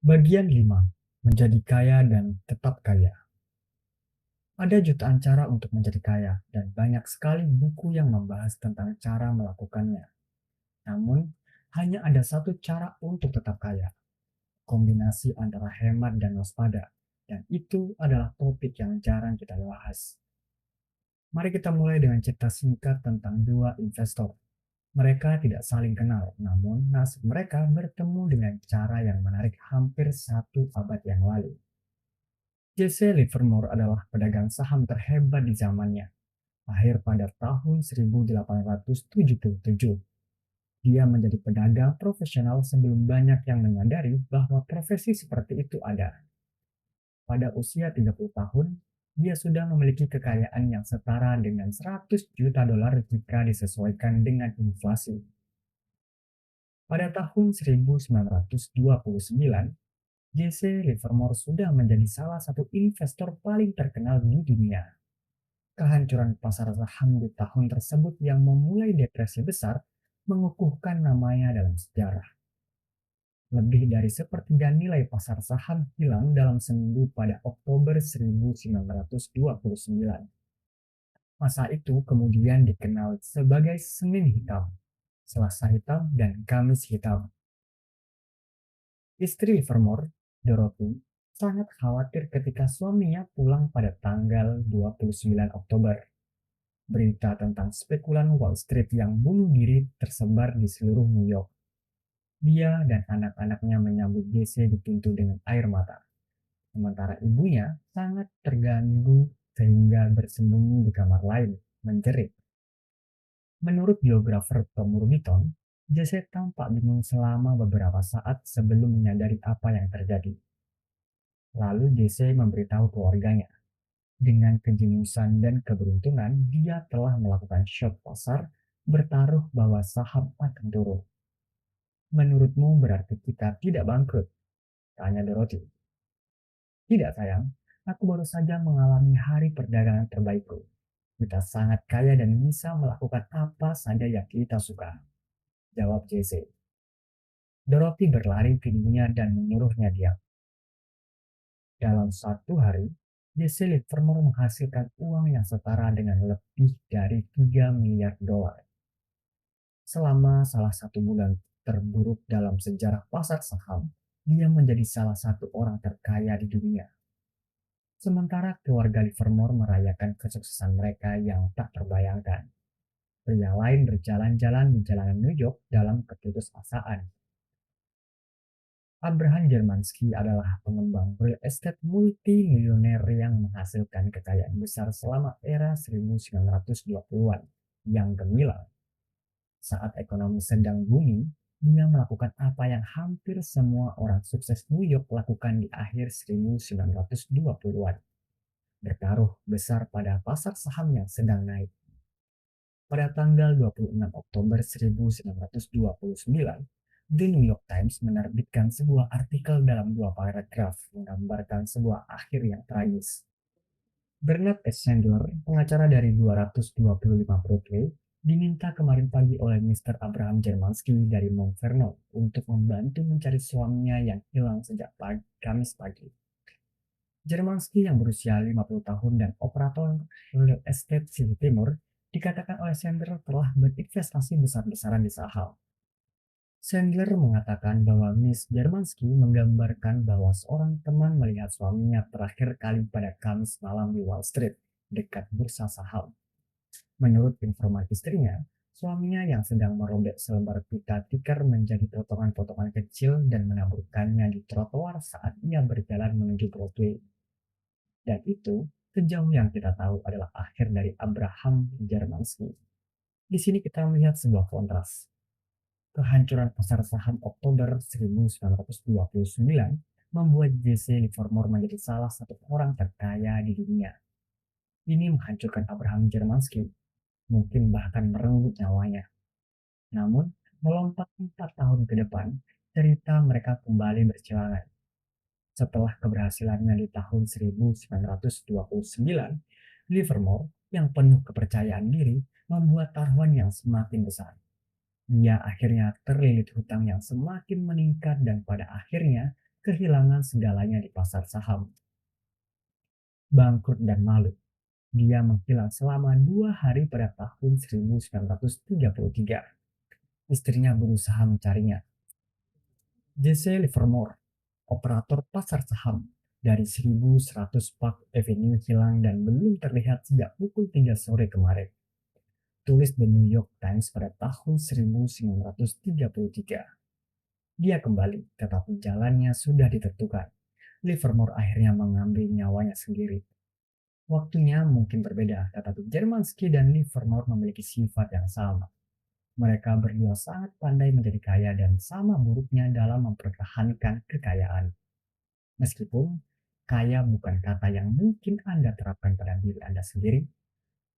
Bagian 5. Menjadi kaya dan tetap kaya. Ada jutaan cara untuk menjadi kaya dan banyak sekali buku yang membahas tentang cara melakukannya. Namun, hanya ada satu cara untuk tetap kaya. Kombinasi antara hemat dan waspada. Dan itu adalah topik yang jarang kita bahas. Mari kita mulai dengan cerita singkat tentang dua investor. Mereka tidak saling kenal, namun nasib mereka bertemu dengan cara yang menarik hampir satu abad yang lalu. Jesse Livermore adalah pedagang saham terhebat di zamannya, lahir pada tahun 1877. Dia menjadi pedagang profesional sebelum banyak yang menyadari bahwa profesi seperti itu ada. Pada usia 30 tahun, dia sudah memiliki kekayaan yang setara dengan 100 juta dolar jika disesuaikan dengan inflasi. Pada tahun 1929, Jesse Livermore sudah menjadi salah satu investor paling terkenal di dunia. Kehancuran pasar saham di tahun tersebut yang memulai depresi besar mengukuhkan namanya dalam sejarah. Lebih dari sepertiga nilai pasar saham hilang dalam seminggu pada Oktober 1929. Masa itu kemudian dikenal sebagai Senin Hitam, Selasa Hitam, dan Kamis Hitam. Istri Livermore, Dorothy, sangat khawatir ketika suaminya pulang pada tanggal 29 Oktober. Berita tentang spekulan Wall Street yang bunuh diri tersebar di seluruh New York. Dia dan anak-anaknya menyambut Jesse di pintu dengan air mata. Sementara ibunya sangat terganggu sehingga bersembunyi di kamar lain, menjerit. Menurut biografer Tom Rubiton, Jesse tampak bingung selama beberapa saat sebelum menyadari apa yang terjadi. Lalu Jesse memberitahu keluarganya. Dengan kejeniusan dan keberuntungan, dia telah melakukan short pasar, bertaruh bahwa saham akan turun. Menurutmu berarti kita tidak bangkrut? Tanya Dorothy. Tidak sayang, aku baru saja mengalami hari perdagangan terbaikku. Kita sangat kaya dan bisa melakukan apa saja yang kita suka. Jawab Jesse. Dorothy berlari ke ibunya dan menyuruhnya diam. Dalam satu hari, Jesse Livermore menghasilkan uang yang setara dengan lebih dari 3 miliar dolar. Selama salah satu bulan terburuk dalam sejarah pasar saham, dia menjadi salah satu orang terkaya di dunia. Sementara keluarga Livermore merayakan kesuksesan mereka yang tak terbayangkan. Pria lain berjalan-jalan di jalanan New York dalam keputusasaan. Abraham Germansky adalah pengembang real estate multimilioner yang menghasilkan kekayaan besar selama era 1920-an yang gemilang. Saat ekonomi sedang booming, dia melakukan apa yang hampir semua orang sukses New York lakukan di akhir 1920-an. Bertaruh besar pada pasar saham yang sedang naik. Pada tanggal 26 Oktober 1929, The New York Times menerbitkan sebuah artikel dalam dua paragraf menggambarkan sebuah akhir yang tragis. Bernard S. Sandler, pengacara dari 225 Broadway, diminta kemarin pagi oleh Mr. Abraham Germansky dari Mount Vernon untuk membantu mencari suaminya yang hilang sejak Kamis pagi. Germansky yang berusia 50 tahun dan operator real estate City Timur dikatakan oleh Sandler telah berinvestasi besar-besaran di saham. Sandler mengatakan bahwa Miss Germansky menggambarkan bahwa seorang teman melihat suaminya terakhir kali pada Kamis malam di Wall Street, dekat bursa saham. Menurut informasi istrinya, suaminya yang sedang merobek selembar pita tikar menjadi potongan-potongan kecil dan menaburkannya di trotoar saat ia berjalan menuju Broadway. Dan itu, sejauh yang kita tahu adalah akhir dari Abraham Germansky. Di sini kita melihat sebuah kontras. Kehancuran pasar saham Oktober 1929 membuat Jesse Livermore menjadi salah satu orang terkaya di dunia. Ini menghancurkan Abraham Germansky, mungkin bahkan merenggut nyawanya. Namun, melompat 4 tahun ke depan, cerita mereka kembali bercelangan. Setelah keberhasilannya di tahun 1929, Livermore yang penuh kepercayaan diri membuat taruhan yang semakin besar. Dia akhirnya terlilit hutang yang semakin meningkat dan pada akhirnya kehilangan segalanya di pasar saham, bangkrut dan malu. Dia menghilang selama 2 hari pada tahun 1933. Istrinya berusaha mencarinya. Jesse Livermore, operator pasar saham dari 1100 Park Avenue hilang dan belum terlihat sejak pukul 3 sore kemarin. Tulis The New York Times pada tahun 1933. Dia kembali, tetapi jalannya sudah ditentukan. Livermore akhirnya mengambil nyawanya sendiri. Waktunya mungkin berbeda, tetapi Jermanski dan Livermore memiliki sifat yang sama. Mereka berdua sangat pandai menjadi kaya dan sama buruknya dalam mempertahankan kekayaan. Meskipun kaya bukan kata yang mungkin Anda terapkan pada diri Anda sendiri,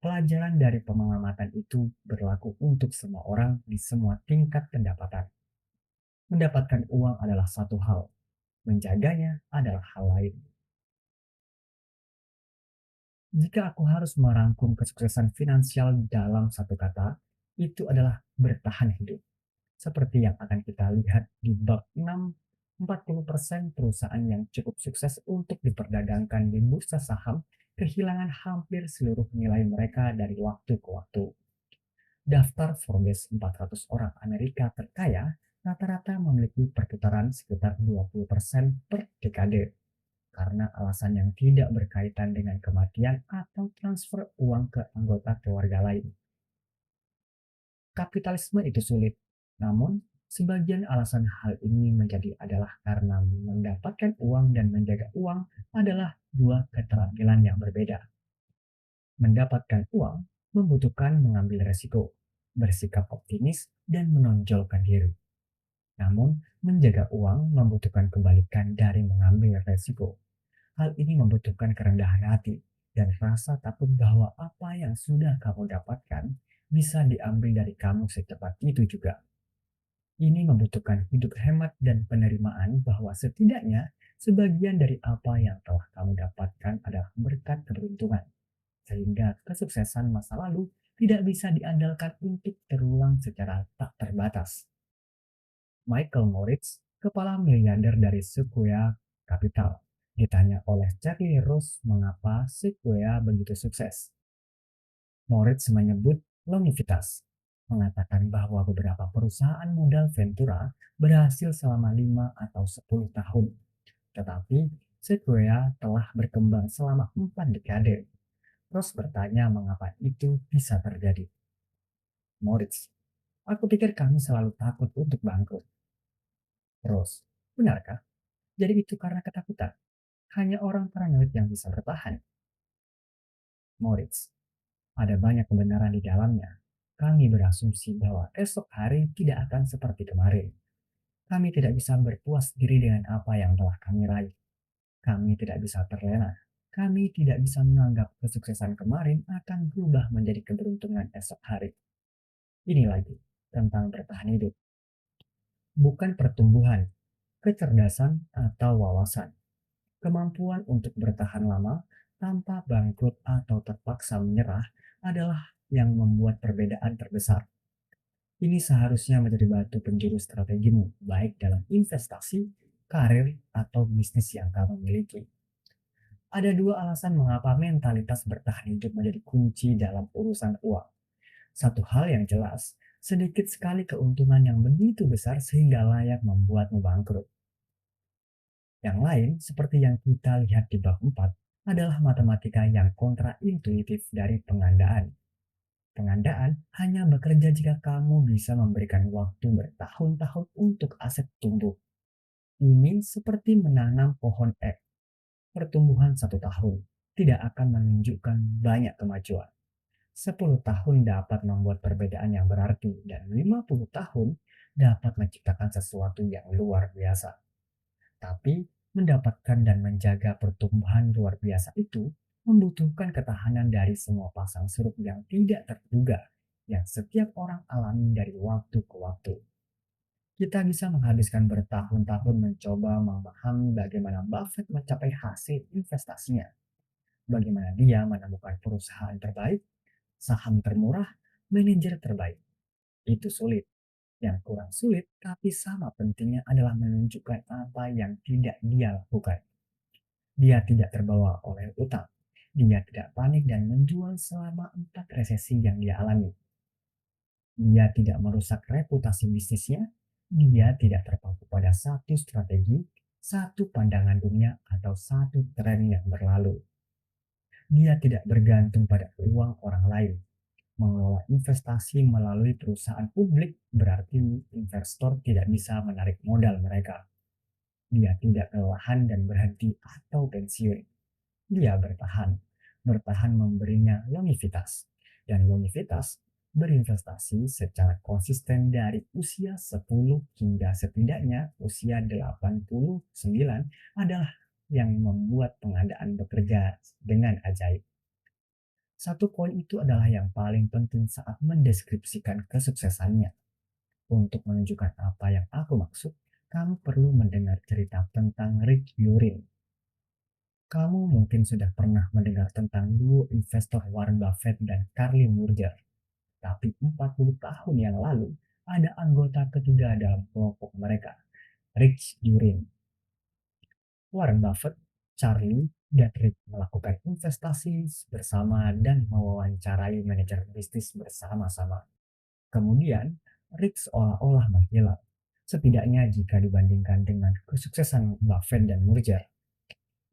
pelajaran dari pengamatan itu berlaku untuk semua orang di semua tingkat pendapatan. Mendapatkan uang adalah satu hal, menjaganya adalah hal lain. Jika aku harus merangkum kesuksesan finansial dalam satu kata, itu adalah bertahan hidup. Seperti yang akan kita lihat di bab 6, 40% perusahaan yang cukup sukses untuk diperdagangkan di bursa saham kehilangan hampir seluruh nilai mereka dari waktu ke waktu. Daftar Forbes 400 orang Amerika terkaya rata-rata memiliki perputaran sekitar 20% per dekade karena alasan yang tidak berkaitan dengan kematian atau transfer uang ke anggota keluarga lain. Kapitalisme itu sulit, namun sebagian alasan hal ini menjadi adalah karena mendapatkan uang dan menjaga uang adalah dua keterampilan yang berbeda. Mendapatkan uang membutuhkan mengambil resiko, bersikap optimis, dan menonjolkan diri. Namun, menjaga uang membutuhkan kebalikan dari mengambil resiko. Hal ini membutuhkan kerendahan hati dan rasa takut bahwa apa yang sudah kamu dapatkan bisa diambil dari kamu secepat itu juga. Ini membutuhkan hidup hemat dan penerimaan bahwa setidaknya sebagian dari apa yang telah kamu dapatkan adalah berkat keberuntungan, sehingga kesuksesan masa lalu tidak bisa diandalkan untuk terulang secara tak terbatas. Michael Moritz, kepala miliarder dari Sequoia Capital, ditanya oleh Charlie Rose mengapa Sequoia begitu sukses. Moritz menyebut longevitas, mengatakan bahwa beberapa perusahaan modal Ventura berhasil selama 5 atau 10 tahun, tetapi Sequoia telah berkembang selama 4 dekade. Rose bertanya mengapa itu bisa terjadi. Moritz, aku pikir kami selalu takut untuk bangkrut. Rose, benarkah? Jadi itu karena ketakutan. Hanya orang paranoid yang bisa bertahan. Moritz, ada banyak kebenaran di dalamnya. Kami berasumsi bahwa esok hari tidak akan seperti kemarin. Kami tidak bisa berpuas diri dengan apa yang telah kami raih. Kami tidak bisa terlena. Kami tidak bisa menganggap kesuksesan kemarin akan berubah menjadi keberuntungan esok hari. Ini lagi tentang bertahan hidup. Bukan pertumbuhan, kecerdasan, atau wawasan. Kemampuan untuk bertahan lama tanpa bangkrut atau terpaksa menyerah adalah yang membuat perbedaan terbesar. Ini seharusnya menjadi batu penjuru strategimu, baik dalam investasi, karir, atau bisnis yang kamu miliki. Ada dua alasan mengapa mentalitas bertahan hidup menjadi kunci dalam urusan uang. Satu hal yang jelas, sedikit sekali keuntungan yang begitu besar sehingga layak membuatmu bangkrut. Yang lain, seperti yang kita lihat di bab 4, adalah matematika yang kontraintuitif dari pengandaan. Pengandaan hanya bekerja jika kamu bisa memberikan waktu bertahun-tahun untuk aset tumbuh. Ini seperti menanam pohon ek. Pertumbuhan 1 tahun tidak akan menunjukkan banyak kemajuan. 10 tahun dapat membuat perbedaan yang berarti dan 50 tahun dapat menciptakan sesuatu yang luar biasa. Tapi mendapatkan dan menjaga pertumbuhan luar biasa itu membutuhkan ketahanan dari semua pasang surut yang tidak terduga yang setiap orang alami dari waktu ke waktu. Kita bisa menghabiskan bertahun-tahun mencoba memahami bagaimana Buffett mencapai hasil investasinya, bagaimana dia menemukan perusahaan terbaik, saham termurah, manajer terbaik. Itu sulit. Yang kurang sulit tapi sama pentingnya adalah menunjukkan apa yang tidak dia lakukan. Dia tidak terbawa oleh utang. Dia tidak panik dan menjual selama 4 resesi yang dia alami. Dia tidak merusak reputasi bisnisnya. Dia tidak terpaku pada satu strategi, satu pandangan dunia, atau satu tren yang berlalu. Dia tidak bergantung pada uang orang lain. Mengelola investasi melalui perusahaan publik berarti investor tidak bisa menarik modal mereka. Dia tidak kelelahan dan berhenti atau pensiun. Dia bertahan. Bertahan memberinya longevitas. Dan longevitas berinvestasi secara konsisten dari usia 10 hingga setidaknya usia 89 adalah yang membuat pengadaan bekerja dengan ajaib. Satu poin itu adalah yang paling penting saat mendeskripsikan kesuksesannya. Untuk menunjukkan apa yang aku maksud, kamu perlu mendengar cerita tentang Rick Urin. Kamu mungkin sudah pernah mendengar tentang duo investor Warren Buffett dan Charlie Munger. Tapi 40 tahun yang lalu, ada anggota ketiga dalam kelompok mereka, Rick Urin. Warren Buffett, Charlie, dan Rick melakukan investasi bersama dan mewawancarai manajer bisnis bersama-sama. Kemudian, Rick seolah-olah menghilang. Setidaknya jika dibandingkan dengan kesuksesan Buffett dan Munger.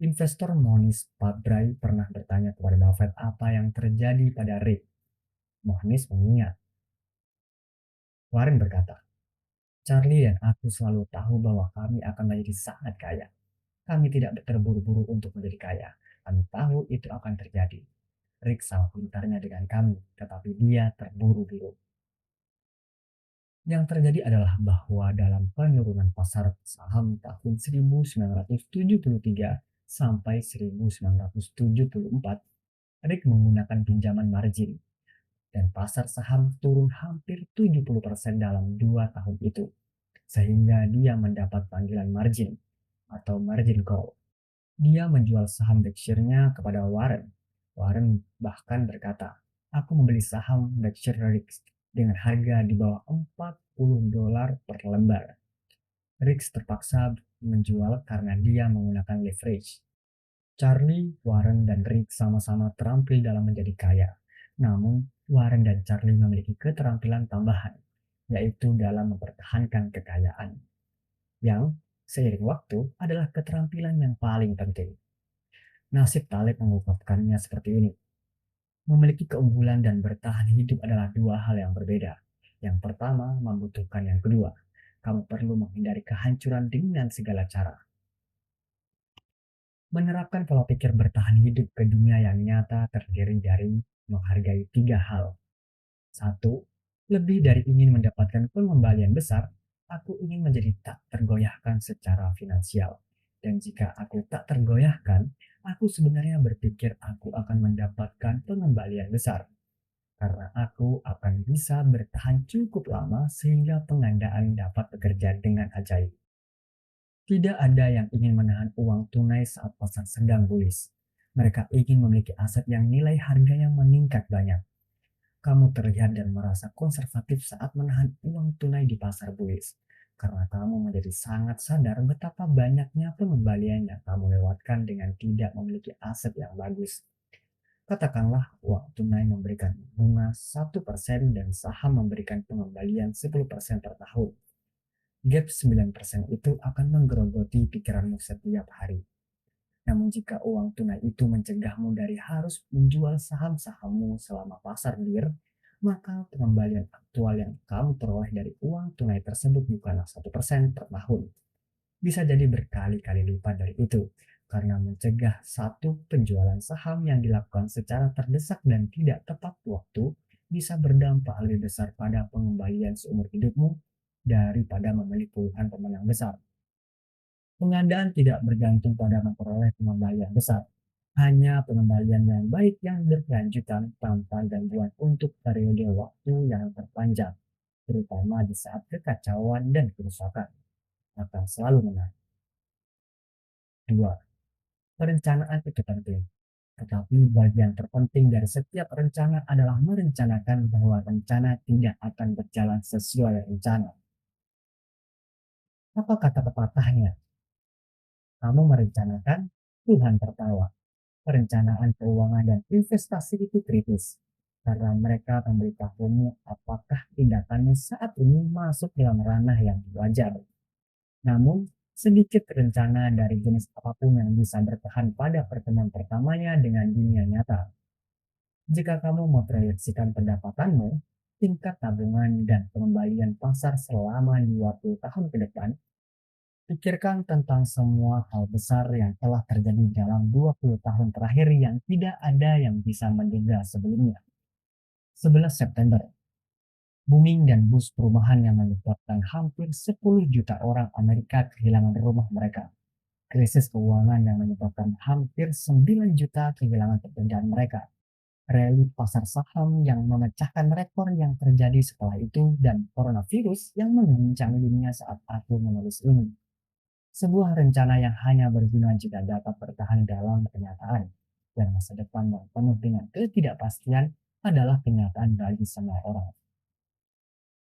Investor Mohnish Pabrai pernah bertanya kepada Buffett apa yang terjadi pada Rick. Mohnish mengingat. Warren berkata, Charlie dan aku selalu tahu bahwa kami akan menjadi sangat kaya. Kami tidak terburu-buru untuk menjadi kaya. Kami tahu itu akan terjadi. Rick sama pintarnya dengan kami, tetapi dia terburu-buru. Yang terjadi adalah bahwa dalam penurunan pasar saham tahun 1973 sampai 1974, Rick menggunakan pinjaman margin, dan pasar saham turun hampir 70% dalam 2 tahun itu, sehingga dia mendapat panggilan margin atau margin call. Dia menjual saham Berkshire-nya kepada Warren. Warren bahkan berkata, aku membeli saham Berkshire Rick dengan harga di bawah $40 per lembar. Rick terpaksa menjual karena dia menggunakan leverage. Charlie, Warren, dan Rick sama-sama terampil dalam menjadi kaya. Namun, Warren dan Charlie memiliki keterampilan tambahan, yaitu dalam mempertahankan kekayaan, yang seiring waktu adalah keterampilan yang paling penting. Nasib Taleb mengungkapkannya seperti ini. Memiliki keunggulan dan bertahan hidup adalah dua hal yang berbeda. Yang pertama membutuhkan yang kedua. Kamu perlu menghindari kehancuran dengan segala cara. Menerapkan pola pikir bertahan hidup ke dunia yang nyata terdiri dari menghargai 3 hal. 1. Lebih dari ingin mendapatkan pengembalian besar, aku ingin menjadi tak tergoyahkan secara finansial. Dan jika aku tak tergoyahkan, aku sebenarnya berpikir aku akan mendapatkan pengembalian besar. Karena aku akan bisa bertahan cukup lama sehingga pengandaan dapat bekerja dengan ajaib. Tidak ada yang ingin menahan uang tunai saat pasar sedang bullish. Mereka ingin memiliki aset yang nilai harganya meningkat banyak. Kamu terlihat dan merasa konservatif saat menahan uang tunai di pasar bullish. Karena kamu menjadi sangat sadar betapa banyaknya pengembalian yang kamu lewatkan dengan tidak memiliki aset yang bagus. Katakanlah uang tunai memberikan bunga 1% dan saham memberikan pengembalian 10% per tahun. Gap 9% itu akan menggerogoti pikiranmu setiap hari. Namun jika uang tunai itu mencegahmu dari harus menjual saham-sahammu selama pasar dir, maka pengembalian aktual yang kamu peroleh dari uang tunai tersebut bukanlah 1% per tahun. Bisa jadi berkali-kali lipat dari itu, karena mencegah satu penjualan saham yang dilakukan secara terdesak dan tidak tepat waktu bisa berdampak lebih besar pada pengembalian seumur hidupmu daripada memilih puluhan pemenang besar. Pengandaan tidak bergantung pada memperoleh pengembalian besar, hanya pengembalian yang baik yang berkelanjutan tanpa gangguan untuk periode waktu yang terpanjang, terutama di saat kekacauan dan kerusakan, akan selalu menang. 2. Perencanaan itu penting, tetapi bagian terpenting dari setiap rencana adalah merencanakan bahwa rencana tidak akan berjalan sesuai rencana. Apa kata pepatahnya? Kamu merencanakan, Tuhan tertawa. Perencanaan keuangan dan investasi itu kritis karena mereka memberitahumu apakah tindakannya saat ini masuk dalam ranah yang wajar. Namun, sedikit rencana dari jenis apapun yang bisa bertahan pada pertemuan pertamanya dengan dunia nyata. Jika kamu memproyeksikan pendapatanmu, tingkat tabungan dan pengembalian pasar selama 20 tahun ke depan, pikirkan tentang semua hal besar yang telah terjadi dalam 20 tahun terakhir yang tidak ada yang bisa menduga sebelumnya. 11 September, booming dan bus perumahan yang menyebabkan hampir 10 juta orang Amerika kehilangan rumah mereka. Krisis keuangan yang menyebabkan hampir 9 juta kehilangan pekerjaan mereka. Rally pasar saham yang memecahkan rekor yang terjadi setelah itu dan coronavirus yang mengguncang dunia saat aku menulis ini. Sebuah rencana yang hanya berguna jika dapat bertahan dalam kenyataan, dan masa depan yang penuh dengan ketidakpastian adalah kenyataan bagi semua orang.